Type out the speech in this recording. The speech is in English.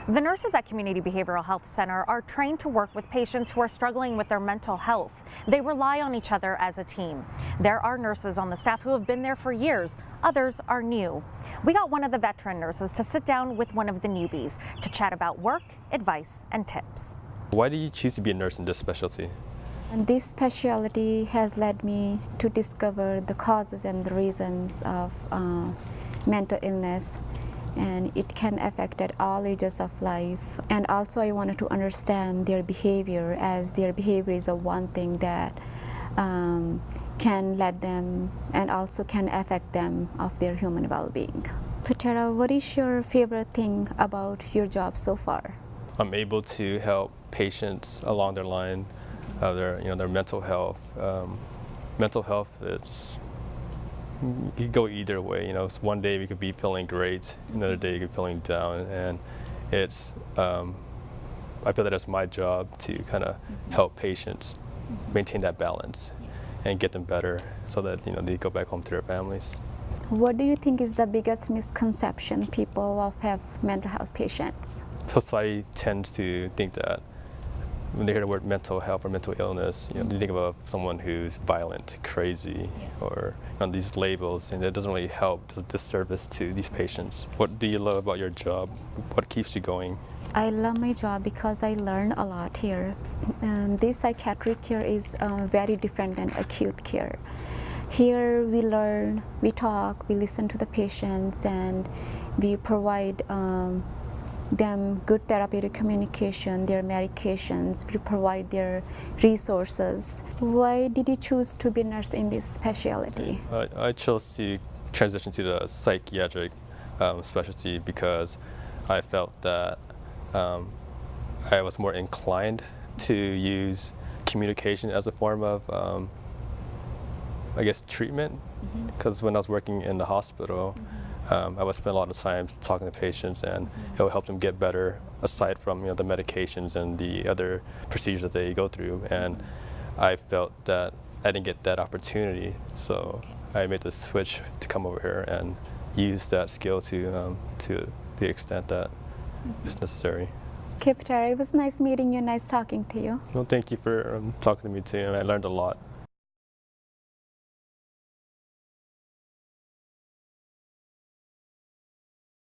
The nurses at Community Behavioral Health Center are trained to work with patients who are struggling with their mental health. They rely on each other as a team. There are nurses on the staff who have been there for years. Others are new. We got one of the veteran nurses to sit down with one of the newbies to chat about work, advice, and tips. Why did you choose to be a nurse in this specialty? And this specialty has led me to discover the causes and the reasons of mental illness, and it can affect at all ages of life. And also I wanted to understand their behavior, as their behavior is one thing that can lead them and also can affect them of their human well-being. Patera, what is your favorite thing about your job so far? I'm able to help patients along their line of their mental health. Mental health, it could go either way. It's one day we could be feeling great, another day you could be feeling down, and it's I feel that it's my job to kind of help patients maintain that balance and get them better so that they go back home to their families. What do you think is the biggest misconception people have mental health patients? Society tends to think that when they hear the word mental health or mental illness, they think of someone who's violent, crazy, or these labels, and it doesn't really help. Does a disservice to these patients. What do you love about your job? What keeps you going? I love my job because I learn a lot here. And this psychiatric care is very different than acute care. Here we learn, we talk, we listen to the patients, and we provide them good therapeutic communication, their medications, we provide their resources. Why did you choose to be a nurse in this specialty? I chose to transition to the psychiatric specialty because I felt that I was more inclined to use communication as a form of, treatment. Because when I was working in the hospital, I would spend a lot of time talking to patients, and it will help them get better aside from the medications and the other procedures that they go through. And I felt that I didn't get that opportunity, so I made the switch to come over here and use that skill to the extent that is necessary. Okay, Patera, it was nice meeting you, nice talking to you. Well, thank you for talking to me too, and I learned a lot.